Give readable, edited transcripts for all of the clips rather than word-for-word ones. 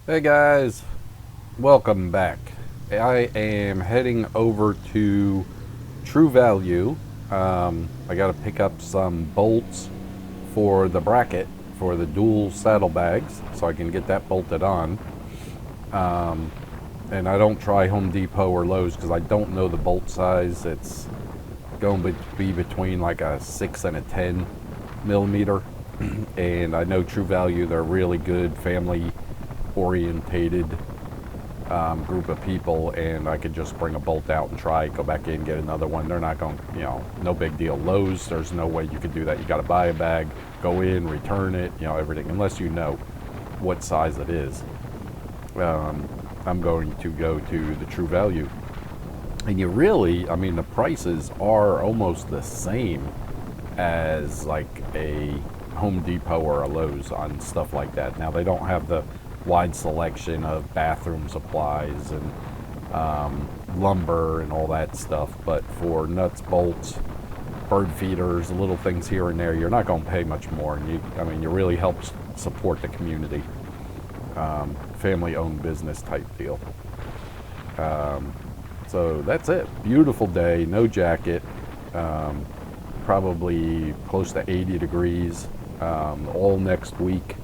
Hey guys, welcome back. I am heading over to True Value. I got to pick up some bolts for the bracket for the dual saddlebags so I can get that bolted on. And I don't try Home Depot or Lowe's because I don't know the bolt size. It's going to be between like a 6 and a 10 millimeter. And I know True Value, they're really good family orientated group of people, and I could just bring a bolt out and try it, go back in, get another one. They're not going, no big deal. Lowe's, there's no way you could do that. You got to buy a bag, go in, return it, everything, unless you know what size it is. I'm going to go to the True Value, and the prices are almost the same as like a Home Depot or a Lowe's on stuff like that. Now they don't have the wide selection of bathroom supplies and lumber and all that stuff, but for nuts, bolts, bird feeders, little things here and there, you're not going to pay much more, and you really help support the community. Family-owned business type deal. So that's it. Beautiful day, no jacket, probably close to 80 degrees. All next week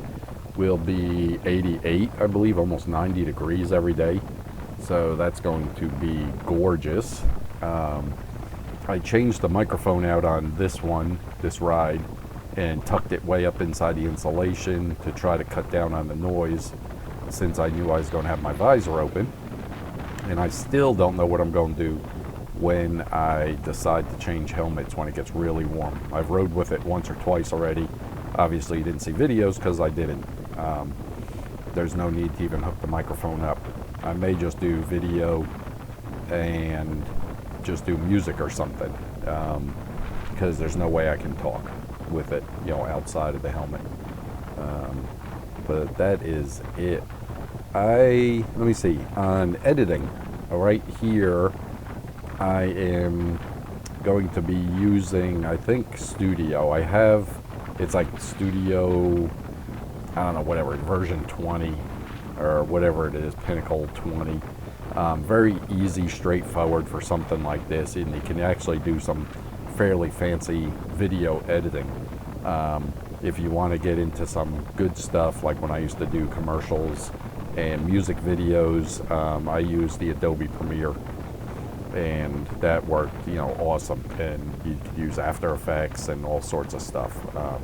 will be 88, I believe, almost 90 degrees every day. So that's going to be gorgeous. I changed the microphone out on this ride, and tucked it way up inside the insulation to try to cut down on the noise, since I knew I was going to have my visor open. And I still don't know what I'm going to do when I decide to change helmets when it gets really warm. I've rode with it once or twice already. Obviously, you didn't see videos because I didn't. There's no need to even hook the microphone up. I may just do video and just do music or something, because there's no way I can talk with it, outside of the helmet. But that is it. Let me see, on editing, right here, I am going to be using, I think, Studio. It's like Studio, I don't know, whatever, version 20 or whatever it is, Pinnacle 20. Very easy, straightforward for something like this, and you can actually do some fairly fancy video editing. If you want to get into some good stuff, like when I used to do commercials and music videos, I used the Adobe Premiere, and that worked, awesome. And you could use After Effects and all sorts of stuff.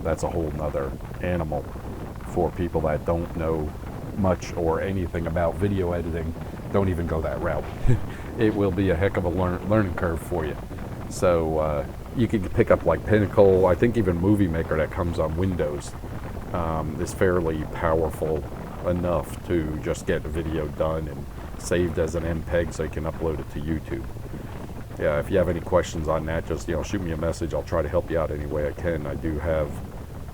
That's a whole nother animal for people that don't know much or anything about video editing. Don't even go that route. It will be a heck of a learning curve for you. So you could pick up like Pinnacle. I think even Movie Maker that comes on Windows is fairly powerful enough to just get a video done and saved as an MPEG so you can upload it to YouTube. Yeah, if you have any questions on that, just shoot me a message. I'll try to help you out any way I can. I do have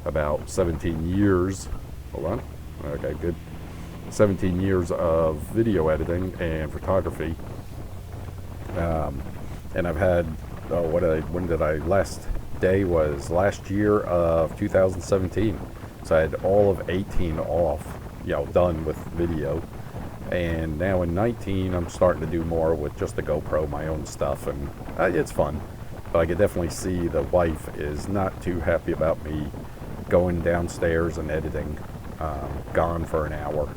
about 17 years. Hold on. Okay, good. 17 years of video editing and photography. And I've had, last day was last year of 2017. So I had all of 18 off, done with video. And now in 19, I'm starting to do more with just the GoPro, my own stuff, and it's fun. But I could definitely see the wife is not too happy about me going downstairs and editing, gone for an hour.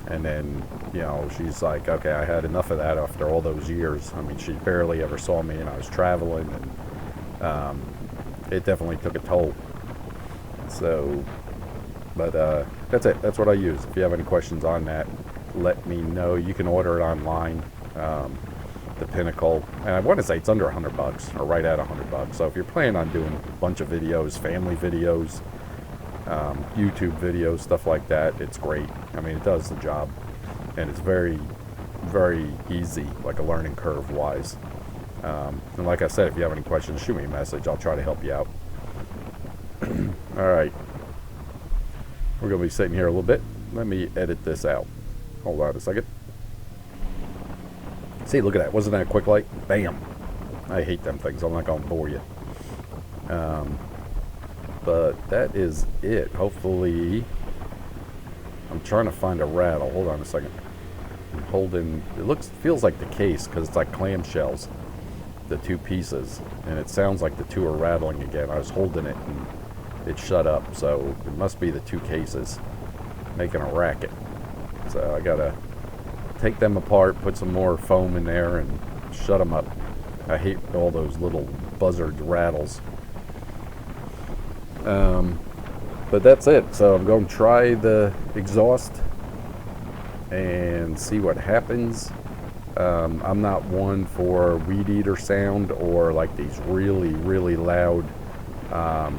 And then, she's like, okay, I had enough of that after all those years. She barely ever saw me, and I was traveling, and it definitely took a toll. So, but that's it. That's what I use. If you have any questions on that, let me know. You can order it online, the Pinnacle, and I want to say it's under $100 or right at $100. So if you're planning on doing a bunch of videos, family videos, YouTube videos, stuff like that, it's great. It does the job, and it's very, very easy, like a learning curve wise. And like I said, if you have any questions, shoot me a message. I'll try to help you out. All right, we're gonna be sitting here a little bit. Let me edit this out. Hold on a second. See, look at that. Wasn't that a quick light? Bam. I hate them things. I'm not going to bore you. But that is it. Hopefully I'm trying to find a rattle. Hold on a second. I'm holding, feels like the case because it's like clamshells, the two pieces, and it sounds like the two are rattling again. I was holding it and it shut up, so it must be the two cases making a racket. So I gotta take them apart, put some more foam in there, and shut them up. I hate all those little buzzard rattles. But that's it. So I'm going to try the exhaust and see what happens. I'm not one for weed eater sound or like these really, really loud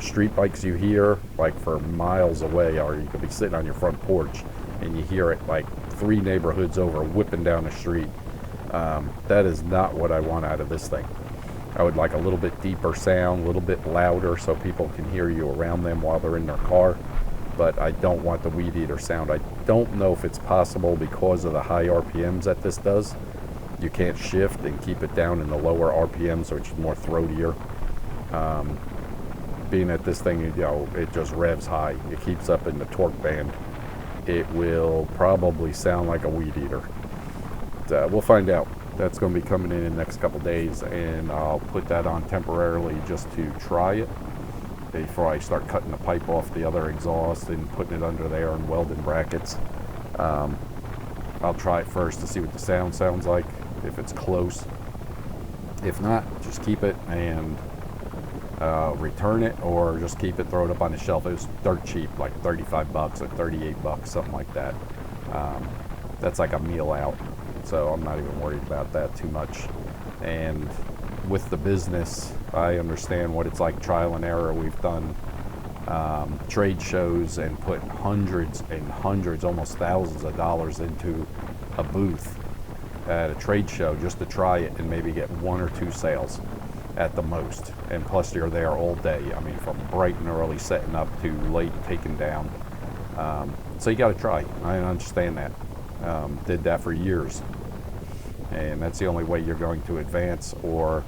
street bikes you hear like for miles away, or you could be sitting on your front porch and you hear it like 3 neighborhoods over whipping down the street. That is not what I want out of this thing. I would like a little bit deeper sound, a little bit louder so people can hear you around them while they're in their car, but I don't want the weed eater sound. I don't know if it's possible because of the high RPMs that this does. You can't shift and keep it down in the lower RPMs, which is more throatier. Being that this thing, it just revs high. It keeps up in the torque band. It will probably sound like a weed eater. We'll find out. That's going to be coming in the next couple days, and I'll put that on temporarily just to try it before I start cutting the pipe off the other exhaust and putting it under there and welding brackets. I'll try it first to see what the sound sounds like, if it's close. If not, just keep it and return it, or just keep it, throw it up on the shelf. It was dirt cheap, like $35 or $38, something like that. That's like a meal out. So I'm not even worried about that too much. And with the business, I understand what it's like, trial and error. We've done trade shows and put hundreds and hundreds, almost thousands of dollars into a booth at a trade show just to try it and maybe get 1 or 2 sales at the most. And plus you're there all day. I mean, from bright and early setting up to late taking down. So you got to try. I understand that. Did that for years. And that's the only way you're going to advance or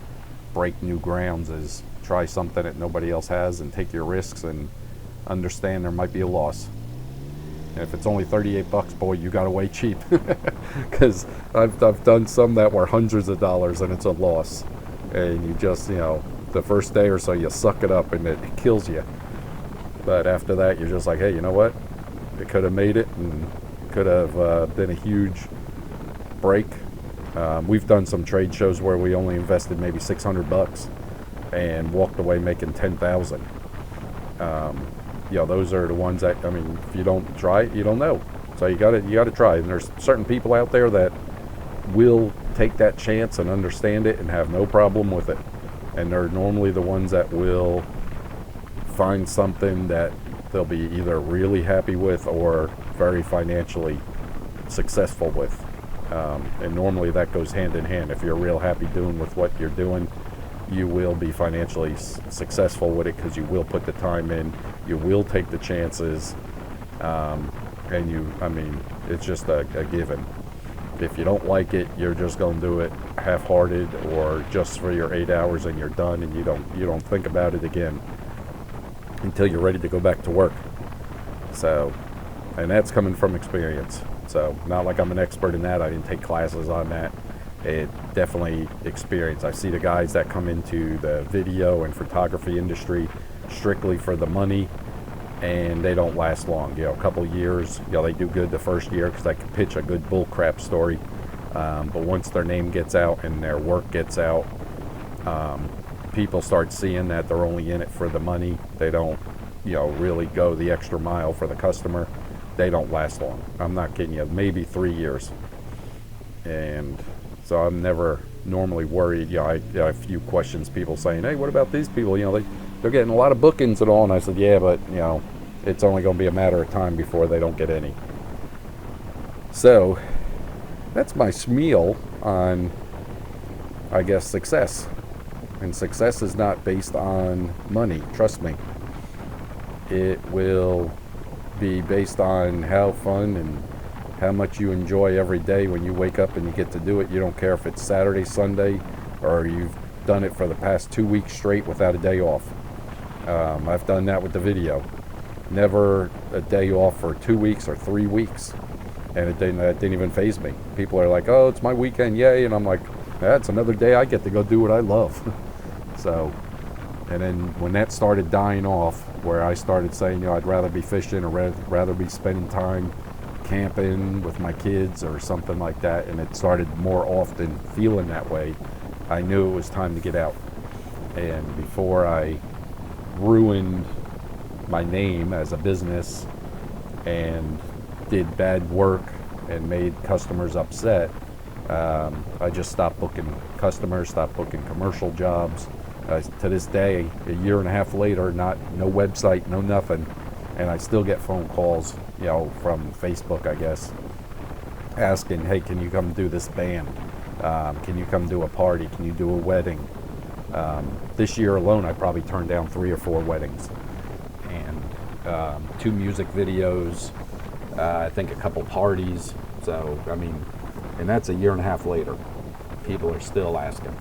break new grounds, is try something that nobody else has and take your risks and understand there might be a loss. And if it's only $38, boy, you got away cheap. Because I've done some that were hundreds of dollars and it's a loss. And you just, the first day or so you suck it up and it kills you. But after that, you're just like, hey, you know what? It could have made it and could have been a huge break. We've done some trade shows where we only invested maybe $600 and walked away making $10,000. Those are the ones that, if you don't try it, you don't know. So you gotta try. And there's certain people out there that will take that chance and understand it and have no problem with it. And they're normally the ones that will find something that they'll be either really happy with or very financially successful with. And normally that goes hand in hand. If you're real happy doing with what you're doing, you will be financially successful with it, because you will put the time in, you will take the chances, and it's just a given. If you don't like it, you're just going to do it half-hearted or just for your 8 hours and you're done, and you don't think about it again until you're ready to go back to work. So, and that's coming from experience. So, not like I'm an expert in that. I didn't take classes on that. It definitely experience. I see the guys that come into the video and photography industry strictly for the money, and they don't last long. A couple of years, they do good the first year because they can pitch a good bull crap story. But once their name gets out and their work gets out, people start seeing that they're only in it for the money. They don't, really go the extra mile for the customer. They don't last long. I'm not kidding you. Maybe 3 years. And so I'm never normally worried. I got a few questions, people saying, hey, what about these people? They're getting a lot of bookings and all. And I said, yeah, but, it's only going to be a matter of time before they don't get any. So that's my spiel on, I guess, success. And success is not based on money. Trust me. It will be based on how fun and how much you enjoy every day when you wake up and you get to do it. You don't care if it's Saturday, Sunday, or you've done it for the past 2 weeks straight without a day off. I've done that with the video. never a day off for 2 weeks or 3 weeks. And that didn't even faze me. People are like, oh, it's my weekend, yay. And I'm like, that's another day I get to go do what I love. So, and then when that started dying off, where I started saying, I'd rather be fishing or rather be spending time camping with my kids or something like that, and it started more often feeling that way, I knew it was time to get out. And before I ruined my name as a business and did bad work and made customers upset, I just stopped booking customers, stopped booking commercial jobs. To this day, a year and a half later, no website, no nothing, and I still get phone calls, from Facebook, I guess, asking, hey, can you come do this band? Can you come do a party? Can you do a wedding? This year alone, I probably turned down 3 or 4 weddings, and 2 music videos, I think a couple parties. So, and that's a year and a half later. People are still asking.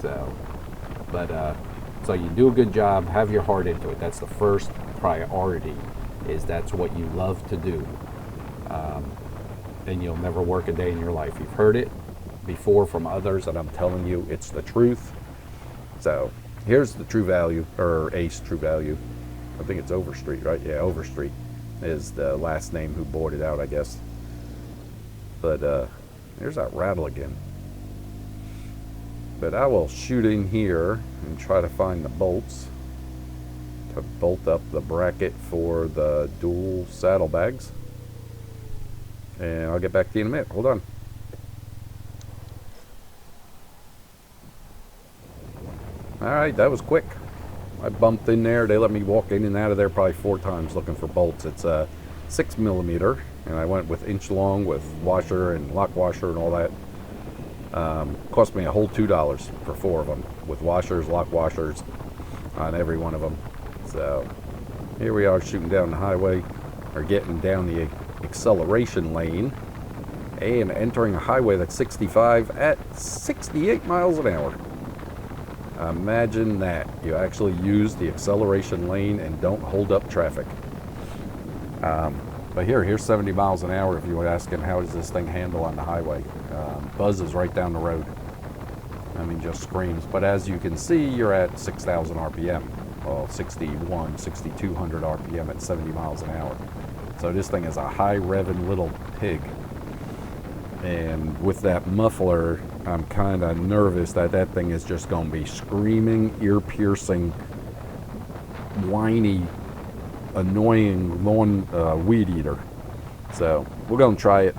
So, but, so you do a good job, have your heart into it. That's the first priority, is that's what you love to do. And you'll never work a day in your life. You've heard it before from others, and I'm telling you, it's the truth. So here's the True Value, or Ace True Value. I think it's Overstreet, right? Yeah, Overstreet is the last name who bought it out, I guess. But here's that rattle again. But I will shoot in here and try to find the bolts to bolt up the bracket for the dual saddlebags. And I'll get back to you in a minute. Hold on. Alright, that was quick. I bumped in there. They let me walk in and out of there probably 4 times looking for bolts. It's a 6mm, and I went with inch long with washer and lock washer and all that. Cost me a whole $2 for 4 of them, with washers, lock washers on every one of them. So here we are shooting down the highway, or getting down the acceleration lane and entering a highway that's 65 at 68 miles an hour. Imagine that. You actually use the acceleration lane and don't hold up traffic. But here's 70 miles an hour if you were asking how does this thing handle on the highway. Buzzes right down the road. Just screams. But as you can see, you're at 6,000 RPM. Well, 6,200 RPM at 70 miles an hour. So this thing is a high-revving little pig. And with that muffler, I'm kind of nervous that that thing is just going to be screaming, ear-piercing, whiny, annoying lawn weed eater. So we're going to try it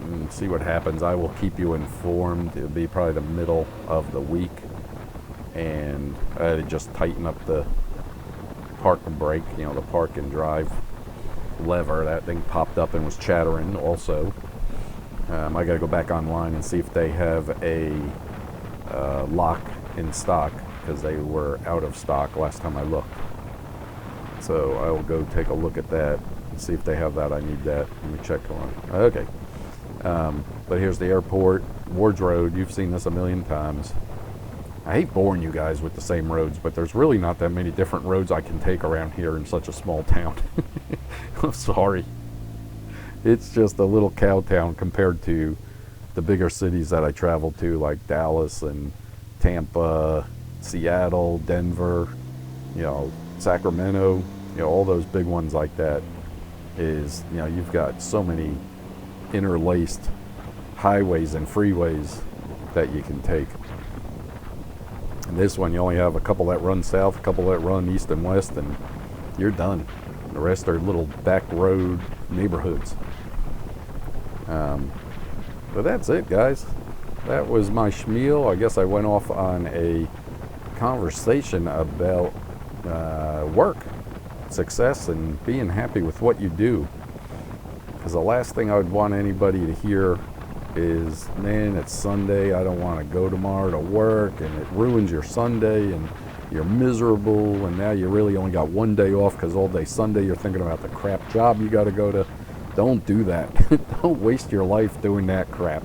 and see what happens. I will keep you informed. It'll be probably the middle of the week. And I just tighten up the park and brake, the park and drive lever. That thing popped up and was chattering also. I got to go back online and see if they have a lock in stock, because they were out of stock last time I looked. So I will go take a look at that and see if they have that. I need that. Let me check on. Okay. But here's the airport, Wards Road. You've seen this a million times. I hate boring you guys with the same roads, but there's really not that many different roads I can take around here in such a small town. I'm sorry. It's just a little cow town compared to the bigger cities that I travel to, like Dallas and Tampa, Seattle, Denver, Sacramento, all those big ones like that. Is, you've got so many interlaced highways and freeways that you can take. And this one, you only have a couple that run south, a couple that run east and west, and you're done. The rest are little back road neighborhoods. But that's it, guys. That was my schmeal. I guess I went off on a conversation about work, success, and being happy with what you do. Because the last thing I would want anybody to hear is, man, it's Sunday, I don't want to go tomorrow to work, and it ruins your Sunday, and you're miserable, and now you really only got one day off because all day Sunday you're thinking about the crap job you got to go to. Don't do that. Don't waste your life doing that crap.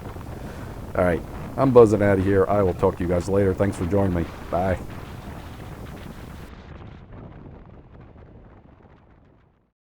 All right, I'm buzzing out of here. I will talk to you guys later. Thanks for joining me. Bye.